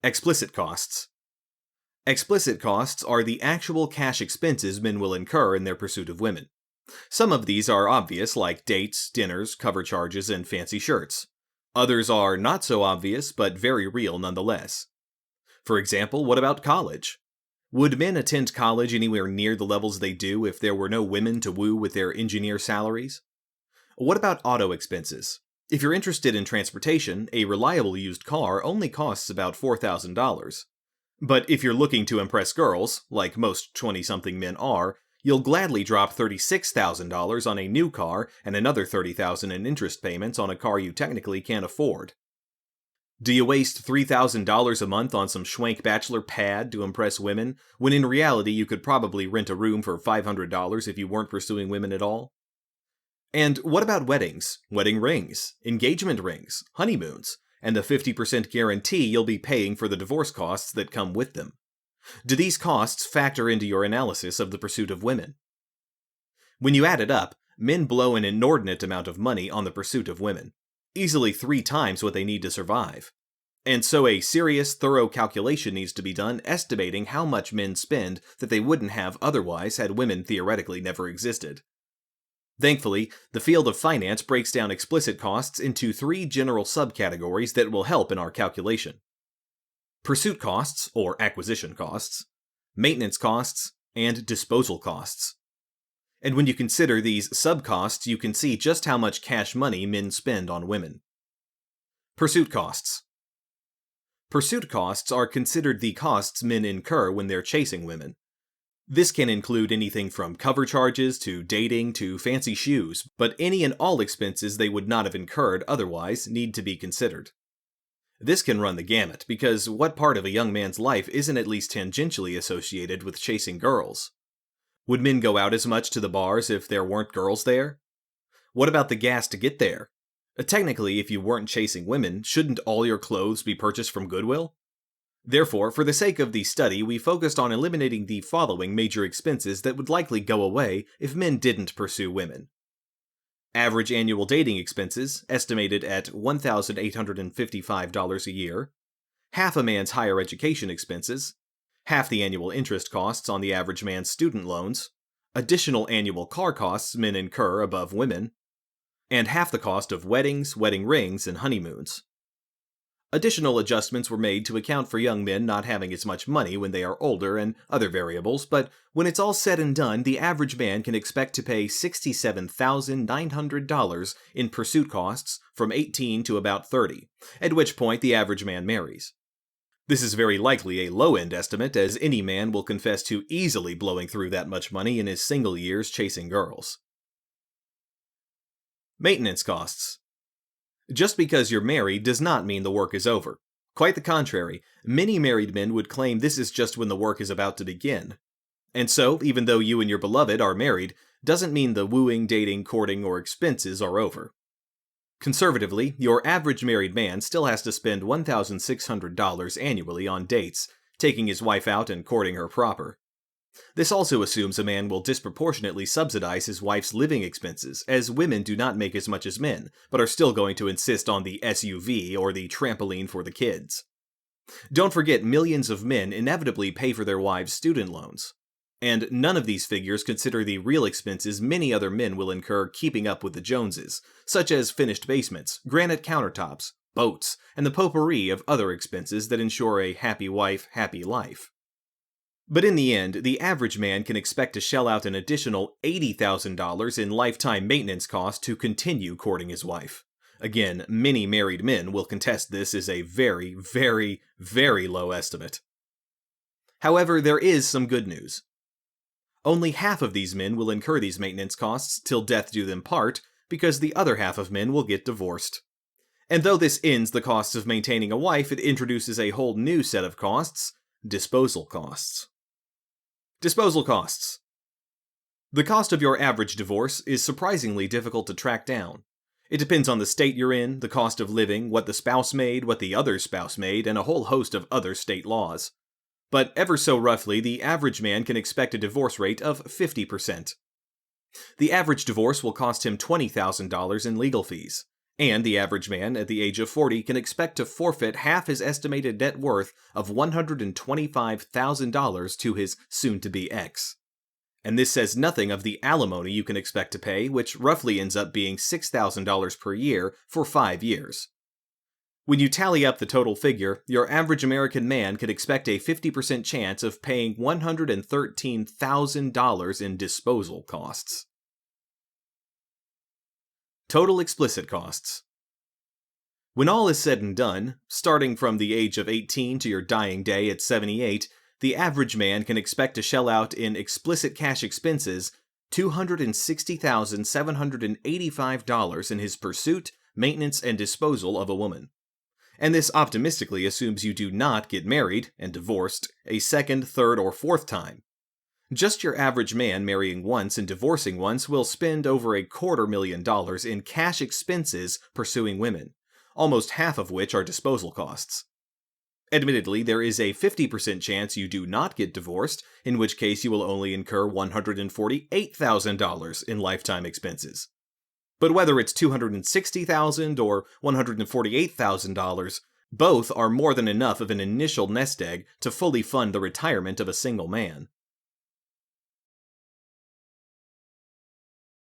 Explicit costs. Explicit costs are the actual cash expenses men will incur in their pursuit of women. Some of these are obvious, like dates, dinners, cover charges, and fancy shirts. Others are not so obvious, but very real nonetheless. For example, what about college? Would men attend college anywhere near the levels they do if there were no women to woo with their engineer salaries? What about auto expenses? If you're interested in transportation, a reliable used car only costs about $4,000. But if you're looking to impress girls, like most 20-something men are, you'll gladly drop $36,000 on a new car and another $30,000 in interest payments on a car you technically can't afford. Do you waste $3,000 a month on some schwank bachelor pad to impress women, when in reality you could probably rent a room for $500 if you weren't pursuing women at all? And what about weddings, wedding rings, engagement rings, honeymoons, and the 50% guarantee you'll be paying for the divorce costs that come with them? Do these costs factor into your analysis of the pursuit of women? When you add it up, men blow an inordinate amount of money on the pursuit of women, easily 3 times what they need to survive. And so a serious, thorough calculation needs to be done estimating how much men spend that they wouldn't have otherwise had women theoretically never existed. Thankfully, the field of finance breaks down explicit costs into 3 general subcategories that will help in our calculation: pursuit costs, or acquisition costs, maintenance costs, and disposal costs. And when you consider these sub-costs, you can see just how much cash money men spend on women. Pursuit costs. Pursuit costs are considered the costs men incur when they're chasing women. This can include anything from cover charges to dating to fancy shoes, but any and all expenses they would not have incurred otherwise need to be considered. This can run the gamut, because what part of a young man's life isn't at least tangentially associated with chasing girls? Would men go out as much to the bars if there weren't girls there? What about the gas to get there? Technically, if you weren't chasing women, shouldn't all your clothes be purchased from Goodwill? Therefore, for the sake of the study, we focused on eliminating the following major expenses that would likely go away if men didn't pursue women. Average annual dating expenses, estimated at $1,855 a year. Half a man's higher education expenses. Half the annual interest costs on the average man's student loans. Additional annual car costs men incur above women. And half the cost of weddings, wedding rings, and honeymoons. Additional adjustments were made to account for young men not having as much money when they are older and other variables, but when it's all said and done, the average man can expect to pay $67,900 in pursuit costs from 18 to about 30, at which point the average man marries. This is very likely a low-end estimate, as any man will confess to easily blowing through that much money in his single years chasing girls. Maintenance costs. Just because you're married does not mean the work is over. Quite the contrary, many married men would claim this is just when the work is about to begin. And so, even though you and your beloved are married, doesn't mean the wooing, dating, courting, or expenses are over. Conservatively, your average married man still has to spend $1,600 annually on dates, taking his wife out and courting her proper. This also assumes a man will disproportionately subsidize his wife's living expenses, as women do not make as much as men, but are still going to insist on the SUV or the trampoline for the kids. Don't forget, millions of men inevitably pay for their wives' student loans. And none of these figures consider the real expenses many other men will incur keeping up with the Joneses, such as finished basements, granite countertops, boats, and the potpourri of other expenses that ensure a happy wife, happy life. But in the end, the average man can expect to shell out an additional $80,000 in lifetime maintenance costs to continue courting his wife. Again, many married men will contest this as a very, very, very low estimate. However, there is some good news. Only half of these men will incur these maintenance costs till death do them part, because the other half of men will get divorced. And though this ends the costs of maintaining a wife, it introduces a whole new set of costs: disposal costs. Disposal costs. The cost of your average divorce is surprisingly difficult to track down. It depends on the state you're in, the cost of living, what the spouse made, what the other spouse made, and a whole host of other state laws. But ever so roughly, the average man can expect a divorce rate of 50%. The average divorce will cost him $20,000 in legal fees, And the average man at the age of 40 can expect to forfeit half his estimated net worth of $125,000 to his soon-to-be ex. And this says nothing of the alimony you can expect to pay, which roughly ends up being $6,000 per year for 5 years. When you tally up the total figure, your average American man could expect a 50% chance of paying $113,000 in disposal costs. Total explicit costs. When all is said and done, starting from the age of 18 to your dying day at 78, the average man can expect to shell out in explicit cash expenses $260,785 in his pursuit, maintenance, and disposal of a woman. And this optimistically assumes you do not get married and divorced a second, third, or fourth time. Just your average man marrying once and divorcing once will spend over $250,000 in cash expenses pursuing women, almost half of which are disposal costs. Admittedly, there is a 50% chance you do not get divorced, in which case you will only incur $148,000 in lifetime expenses. But whether it's $260,000 or $148,000, both are more than enough of an initial nest egg to fully fund the retirement of a single man.